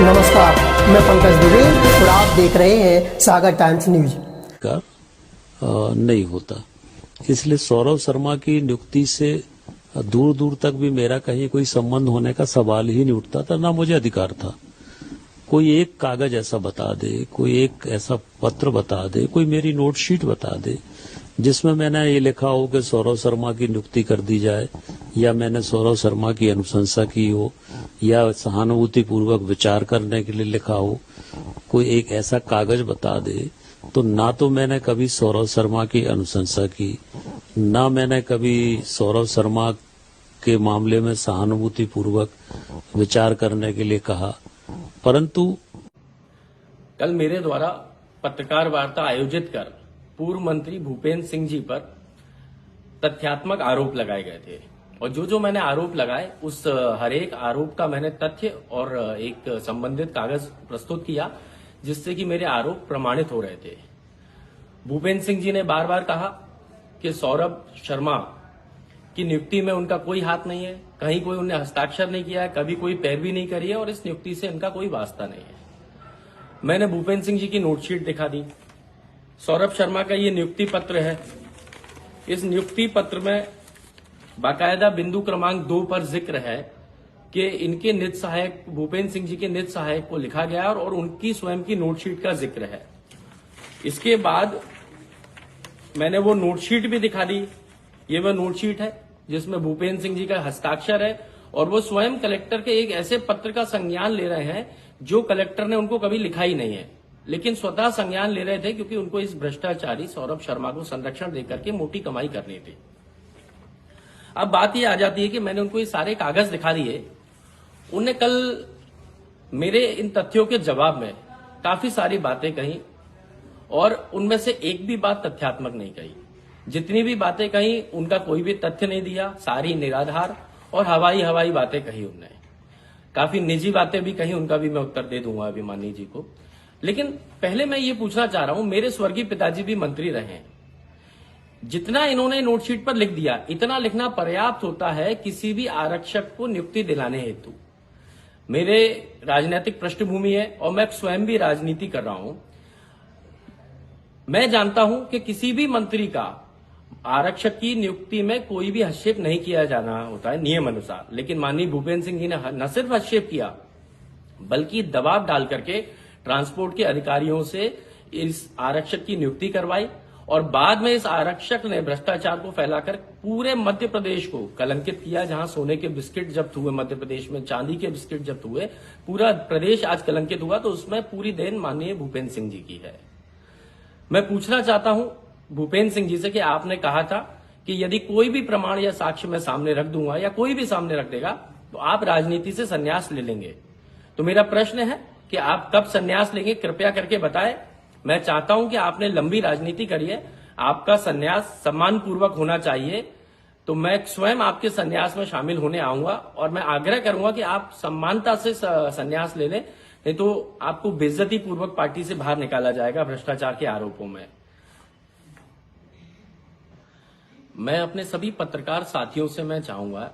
नमस्कार, मैं पंकज दुबे और आप देख रहे हैं सागर टाइम्स न्यूज। का नहीं होता, इसलिए सौरभ शर्मा की नियुक्ति से दूर दूर तक भी मेरा कहीं कोई संबंध होने का सवाल ही नहीं उठता था, ना मुझे अधिकार था। कोई एक कागज ऐसा बता दे, कोई एक ऐसा पत्र बता दे, कोई मेरी नोटशीट बता दे जिसमें मैंने ये लिखा हो कि सौरभ शर्मा की नियुक्ति कर दी जाए, या मैंने सौरभ शर्मा की अनुशंसा की हो, या सहानुभूति पूर्वक विचार करने के लिए लिखा हो। कोई एक ऐसा कागज बता दे तो ना तो मैंने कभी सौरभ शर्मा की अनुशंसा की, ना मैंने कभी सौरभ शर्मा के मामले में सहानुभूति पूर्वक विचार करने के लिए कहा। परंतु कल मेरे द्वारा पत्रकार वार्ता आयोजित कर पूर्व मंत्री भूपेंद्र सिंह जी पर तथ्यात्मक आरोप लगाए गए थे, और जो मैंने आरोप लगाए उस हर एक आरोप का मैंने तथ्य और एक संबंधित कागज प्रस्तुत किया जिससे कि मेरे आरोप प्रमाणित हो रहे थे। भूपेंद्र सिंह जी ने बार बार कहा कि सौरभ शर्मा की नियुक्ति में उनका कोई हाथ नहीं है, कहीं कोई उन्हें हस्ताक्षर नहीं किया है, कभी कोई पैरवी नहीं करी है और इस नियुक्ति से उनका कोई वास्ता नहीं है। मैंने भूपेंद्र सिंह जी की नोटशीट दिखा दी। सौरभ शर्मा का ये नियुक्ति पत्र है। इस नियुक्ति पत्र में बाकायदा बिंदु क्रमांक 2 पर जिक्र है कि इनके निज सहायक भूपेंद्र सिंह जी के निज सहायक को लिखा गया और उनकी स्वयं की नोटशीट का जिक्र है। इसके बाद मैंने वो नोटशीट भी दिखा दी। ये वह नोटशीट है जिसमें भूपेंद्र सिंह जी का हस्ताक्षर है और वो स्वयं कलेक्टर के एक ऐसे पत्र का संज्ञान ले रहे हैं जो कलेक्टर ने उनको कभी लिखा ही नहीं है, लेकिन स्वतः संज्ञान ले रहे थे क्योंकि उनको इस भ्रष्टाचारी सौरभ शर्मा को संरक्षण देकर के मोटी कमाई करनी थी। अब बात यह आ जाती है कि मैंने उनको ये सारे कागज दिखा दिए। उनने कल मेरे इन तथ्यों के जवाब में काफी सारी बातें कही और उनमें से एक भी बात तथ्यात्मक नहीं कही। जितनी भी बातें कही उनका कोई भी तथ्य नहीं दिया, सारी निराधार और हवाई बातें कही उनने। काफी निजी बातें भी कही, उनका भी मैं उत्तर दे दूंगा अभिमानी जी को। लेकिन पहले मैं ये पूछना चाह रहा हूं, मेरे स्वर्गीय पिताजी भी मंत्री रहे हैं। जितना इन्होंने नोटशीट पर लिख दिया, इतना लिखना पर्याप्त होता है किसी भी आरक्षक को नियुक्ति दिलाने हेतु। मेरे राजनीतिक पृष्ठभूमि है और मैं स्वयं भी राजनीति कर रहा हूं। मैं जानता हूं कि किसी भी मंत्री का आरक्षक की नियुक्ति में कोई भी हस्तक्षेप नहीं किया जाना होता है नियम अनुसार, लेकिन माननीय भूपेंद्र सिंह जी ने न सिर्फ हस्तक्षेप किया बल्कि दबाव डाल करके ट्रांसपोर्ट के अधिकारियों से इस आरक्षक की नियुक्ति करवाई और बाद में इस आरक्षक ने भ्रष्टाचार को फैलाकर पूरे मध्य प्रदेश को कलंकित किया। जहां सोने के बिस्किट जब्त हुए मध्य प्रदेश में, चांदी के बिस्किट जब्त हुए, पूरा प्रदेश आज कलंकित हुआ, तो उसमें पूरी देन माननीय भूपेंद्र सिंह जी की है। मैं पूछना चाहता हूं भूपेंद्र सिंह जी से कि आपने कहा था कि यदि कोई भी प्रमाण या साक्ष्य मैं सामने रख दूंगा या कोई भी सामने रख देगा तो आप राजनीति से संन्यास ले लेंगे। तो मेरा प्रश्न है कि आप कब संन्यास लेंगे, कृपया करके बताएं। मैं चाहता हूं कि आपने लंबी राजनीति करी है, आपका संन्यास सम्मानपूर्वक होना चाहिए। तो मैं स्वयं आपके संन्यास में शामिल होने आऊंगा और मैं आग्रह करूंगा कि आप सम्मानता से संन्यास ले लें, नहीं तो आपको बेइज्जती पूर्वक पार्टी से बाहर निकाला जाएगा भ्रष्टाचार के आरोपों में। मैं अपने सभी पत्रकार साथियों से मैं चाहूंगा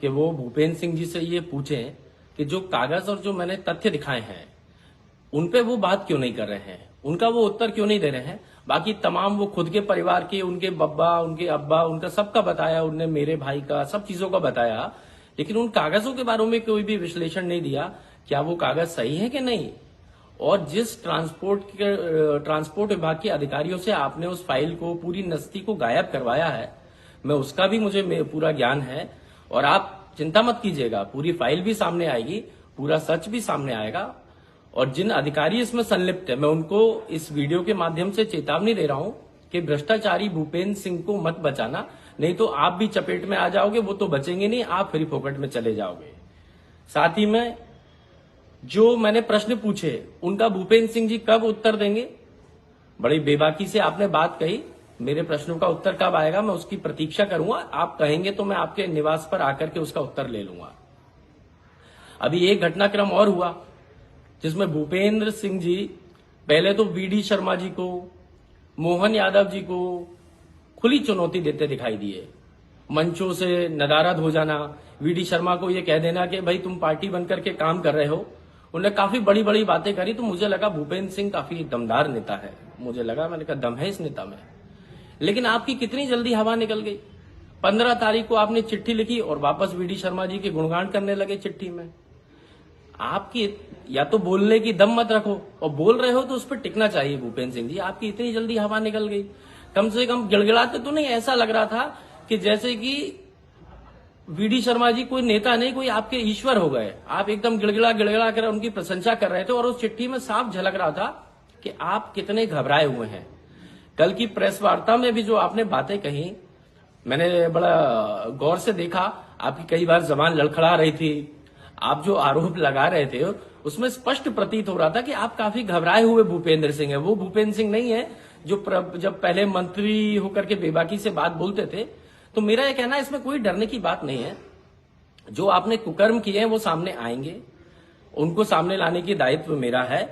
कि वो भूपेंद्र सिंह जी से ये पूछें कि जो कागज और जो मैंने तथ्य दिखाए हैं उन पे वो बात क्यों नहीं कर रहे हैं, उनका वो उत्तर क्यों नहीं दे रहे हैं। बाकी तमाम वो खुद के परिवार के, उनके बब्बा, उनके अब्बा, उनका सबका बताया, उनने मेरे भाई का सब चीजों का बताया, लेकिन उन कागजों के बारे में कोई भी विश्लेषण नहीं दिया। क्या वो कागज सही है कि नहीं, और जिस ट्रांसपोर्ट विभाग के अधिकारियों से आपने उस फाइल को, पूरी नस्ती को गायब करवाया है, मैं उसका भी मुझे पूरा ज्ञान है। और आप चिंता मत कीजिएगा, पूरी फाइल भी सामने आएगी, पूरा सच भी सामने आएगा। और जिन अधिकारी इसमें संलिप्त है, मैं उनको इस वीडियो के माध्यम से चेतावनी दे रहा हूं कि भ्रष्टाचारी भूपेंद्र सिंह को मत बचाना, नहीं तो आप भी चपेट में आ जाओगे, वो तो बचेंगे नहीं, आप फ्री फोकट में चले जाओगे। साथ ही में जो मैंने प्रश्न पूछे उनका भूपेंद्र सिंह जी कब उत्तर देंगे। बड़ी बेबाकी से आपने बात कही, मेरे प्रश्नों का उत्तर कब आएगा मैं उसकी प्रतीक्षा करूंगा। आप कहेंगे तो मैं आपके निवास पर आकर के उसका उत्तर ले लूंगा। अभी एक घटनाक्रम और हुआ जिसमें भूपेंद्र सिंह जी पहले तो वीडी शर्मा जी को, मोहन यादव जी को खुली चुनौती देते दिखाई दिए। मंचों से नदारद हो जाना, वीडी शर्मा को यह कह देना कि भाई तुम पार्टी बनकर के काम कर रहे हो, उन्होंने काफी बड़ी बड़ी बातें करी, तो मुझे लगा भूपेंद्र सिंह काफी दमदार नेता है। मुझे लगा, मैंने कहा दम है इस नेता में। लेकिन आपकी कितनी जल्दी हवा निकल गई। 15 तारीख को आपने चिट्ठी लिखी और वापस वीडी शर्मा जी के गुणगान करने लगे चिट्ठी में। आपकी या तो बोलने की दम मत रखो, और बोल रहे हो तो उस पर टिकना चाहिए भूपेंद्र सिंह जी। आपकी इतनी जल्दी हवा निकल गई। कम से कम गिड़गिड़ाते तो नहीं, ऐसा लग रहा था कि जैसे कि वीडी शर्मा जी कोई नेता नहीं, कोई आपके ईश्वर हो गए। आप एकदम गिड़गिड़ा कर उनकी प्रशंसा कर रहे थे, और उस चिट्ठी में साफ झलक रहा था कि आप कितने घबराए हुए हैं। कल की प्रेस वार्ता में भी जो आपने बातें कही, मैंने बड़ा गौर से देखा। आपकी कई बार जबान लड़खड़ा रही थी। आप जो आरोप लगा रहे थे उसमें स्पष्ट प्रतीत हो रहा था कि आप काफी घबराए हुए भूपेंद्र सिंह है। वो भूपेंद्र सिंह नहीं है जो जब पहले मंत्री होकर के बेबाकी से बात बोलते थे। तो मेरा यह कहना है, इसमें कोई डरने की बात नहीं है। जो आपने कुकर्म किए हैं वो सामने आएंगे, उनको सामने लाने की दायित्व मेरा है,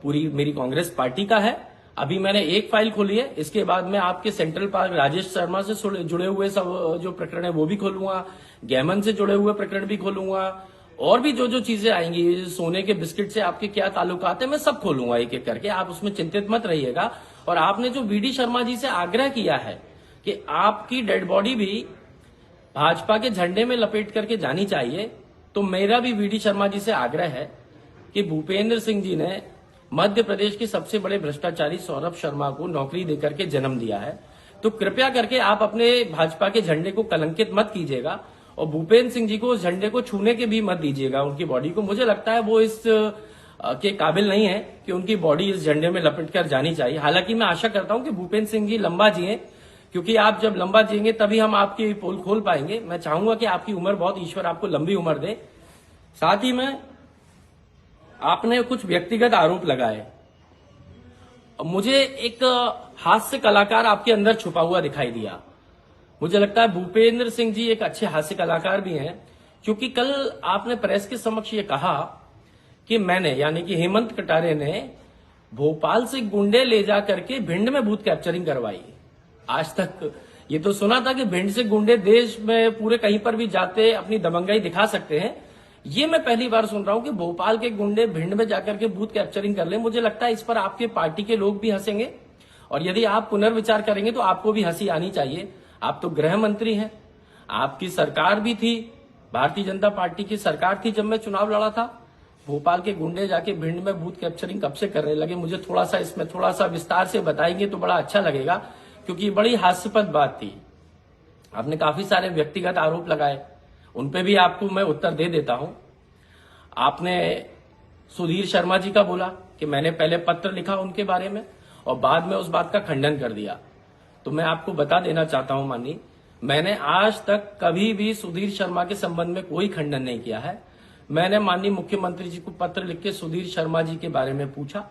पूरी मेरी कांग्रेस पार्टी का है। अभी मैंने एक फाइल खोली है, इसके बाद मैं आपके सेंट्रल पार्क राजेश शर्मा से जुड़े हुए सब जो प्रकरण है वो भी खोलूंगा, गैमन से जुड़े हुए प्रकरण भी खोलूंगा, और भी जो चीजें आएंगी, सोने के बिस्किट से आपके क्या ताल्लुकात है, मैं सब खोलूंगा एक एक करके। आप उसमें चिंतित मत रहिएगा। और आपने जो वीडी शर्मा जी से आग्रह किया है कि आपकी डेड बॉडी भी भाजपा के झंडे में लपेट करके जानी चाहिए, तो मेरा भी वीडी शर्मा जी से आग्रह है कि भूपेंद्र सिंह जी ने मध्य प्रदेश के सबसे बड़े भ्रष्टाचारी सौरभ शर्मा को नौकरी देकर के जन्म दिया है। तो कृपया करके आप अपने भाजपा के झंडे को कलंकित मत कीजिएगा, और भूपेंद्र सिंह जी को उस झंडे को छूने के भी मत दीजिएगा, उनकी बॉडी को। मुझे लगता है वो इस के काबिल नहीं है कि उनकी बॉडी इस झंडे में लपेट कर जानी चाहिए। हालांकि मैं आशा करता हूं कि भूपेंद्र सिंह जी लंबा जिए, क्योंकि आप जब लंबा जिएंगे तभी हम आपकी पोल खोल पाएंगे। मैं चाहूंगा कि आपकी उम्र बहुत, ईश्वर आपको लंबी उम्र दे। साथ ही में आपने कुछ व्यक्तिगत आरोप लगाए। मुझे एक हास्य कलाकार आपके अंदर छुपा हुआ दिखाई दिया। मुझे लगता है भूपेंद्र सिंह जी एक अच्छे हास्य कलाकार भी हैं, क्योंकि कल आपने प्रेस के समक्ष ये कहा कि मैंने, यानी कि हेमंत कटारे ने भोपाल से गुंडे ले जा करके भिंड में बूथ कैप्चरिंग करवाई। आज तक ये तो सुना था कि भिंड से गुंडे देश में पूरे कहीं पर भी जाते अपनी दबंगाई दिखा सकते हैं। ये मैं पहली बार सुन रहा हूं कि भोपाल के गुंडे भिंड में जाकर के बूथ कैप्चरिंग कर ले। मुझे लगता है इस पर आपके पार्टी के लोग भी हंसेंगे, और यदि आप पुनर्विचार करेंगे तो आपको भी हंसी आनी चाहिए। आप तो गृह मंत्री हैं, आपकी सरकार भी थी, भारतीय जनता पार्टी की सरकार थी जब मैं चुनाव लड़ा था। भोपाल के गुंडे जाके भिंड में बूथ कैप्चरिंग कब से करने लगे? मुझे थोड़ा सा इसमें थोड़ा सा विस्तार से बताएंगे तो बड़ा अच्छा लगेगा, क्योंकि बड़ी हास्यास्पद बात थी। आपने काफी सारे व्यक्तिगत आरोप लगाए, उनपे भी आपको मैं उत्तर दे देता हूं। आपने सुधीर शर्मा जी का बोला कि मैंने पहले पत्र लिखा उनके बारे में और बाद में उस बात का खंडन कर दिया। तो मैं आपको बता देना चाहता हूं माननीय, मैंने आज तक कभी भी सुधीर शर्मा के संबंध में कोई खंडन नहीं किया है। मैंने माननीय मुख्यमंत्री जी को पत्र लिख के सुधीर शर्मा जी के बारे में पूछा।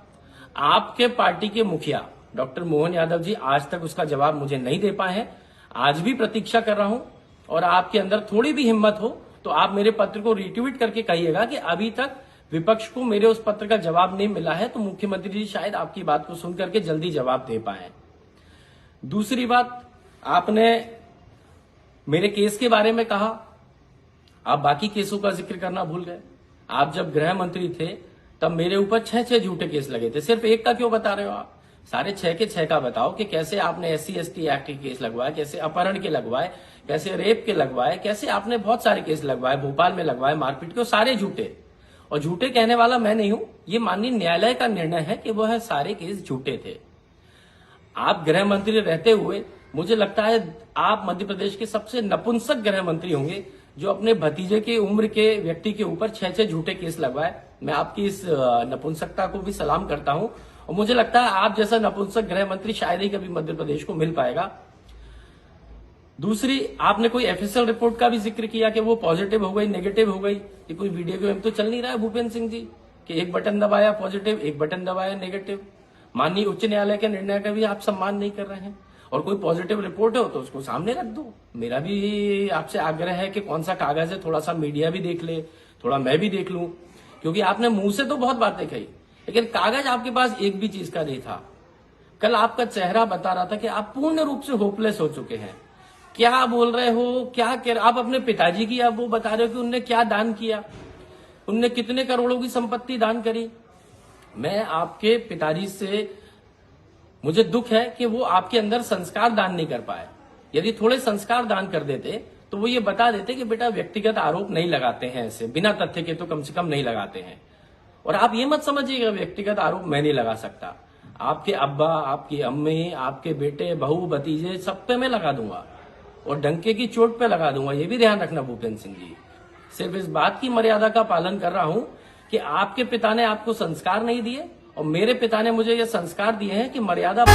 आपके पार्टी के मुखिया डॉक्टर मोहन यादव जी आज तक उसका जवाब मुझे नहीं दे पाए हैं। आज भी प्रतीक्षा कर रहा हूं, और आपके अंदर थोड़ी भी हिम्मत हो तो आप मेरे पत्र को रिट्वीट करके कहिएगा कि अभी तक विपक्ष को मेरे उस पत्र का जवाब नहीं मिला है, तो मुख्यमंत्री जी शायद आपकी बात को सुन करके जल्दी जवाब दे पाए। दूसरी बात, आपने मेरे केस के बारे में कहा, आप बाकी केसों का जिक्र करना भूल गए। आप जब गृह मंत्री थे तब मेरे ऊपर 6 झूठे केस लगे थे। सिर्फ एक का क्यों बता रहे हो आप? सारे 6 के 6 का बताओ कि कैसे आपने SC/ST एक्ट के केस लगवाए, कैसे अपहरण के लगवाए, कैसे रेप के लगवाए, कैसे आपने बहुत सारे केस लगवाए, भोपाल में लगवाए मारपीट के, सारे झूठे। और झूठे कहने वाला मैं नहीं हूं, ये माननीय न्यायालय का निर्णय है कि वह सारे केस झूठे थे। आप गृह मंत्री रहते हुए मुझे लगता है आप मध्य प्रदेश के सबसे नपुंसक गृह मंत्री होंगे जो अपने भतीजे के उम्र के व्यक्ति के ऊपर 6 झूठे केस लगवाए। मैं आपकी इस नपुंसकता को भी सलाम करता हूं, और मुझे लगता है आप जैसा नपुंसक गृह मंत्री शायद ही कभी मध्य प्रदेश को मिल पाएगा। दूसरी, आपने कोई FSL रिपोर्ट का भी जिक्र किया कि वो पॉजिटिव हो गई, नेगेटिव हो गई। ये कोई वीडियो गेम तो चल नहीं रहा है भूपेंद्र सिंह जी कि एक बटन दबाया पॉजिटिव, एक बटन दबाया नेगेटिव। माननीय उच्च न्यायालय के निर्णय का भी आप सम्मान नहीं कर रहे हैं, और कोई पॉजिटिव रिपोर्ट हो तो उसको सामने रख दो। मेरा भी आपसे आग्रह है कि कौन सा कागज है, थोड़ा सा मीडिया भी देख ले, थोड़ा मैं भी देख लूं, क्योंकि आपने मुंह से तो बहुत बातें कही लेकिन कागज आपके पास एक भी चीज का नहीं था। कल आपका चेहरा बता रहा था कि आप पूर्ण रूप से होपलेस हो चुके हैं। क्या बोल रहे हो, क्या आप अपने पिताजी की आप वो बता रहे हो कि उनने क्या दान किया। उनने कितने करोड़ों की संपत्ति दान करी। मैं आपके पिताजी से, मुझे दुख है कि वो आपके अंदर संस्कार दान नहीं कर पाए। यदि थोड़े संस्कार दान कर देते तो वो ये बता देते कि बेटा व्यक्तिगत आरोप नहीं लगाते हैं, ऐसे बिना तथ्य के तो कम से कम नहीं लगाते हैं। और आप ये मत समझिएगा व्यक्तिगत आरोप मैं नहीं लगा सकता। आपके अब्बा, आपकी अम्मी, आपके बेटे, बहू, भतीजे सब पे मैं लगा दूंगा और डंके की चोट पे लगा दूंगा। ये भी ध्यान रखना भूपेंद्र सिंह जी। सिर्फ इस बात की मर्यादा का पालन कर रहा हूं कि आपके पिता ने आपको संस्कार नहीं दिए और मेरे पिता ने मुझे ये संस्कार दिए हैं कि मर्यादा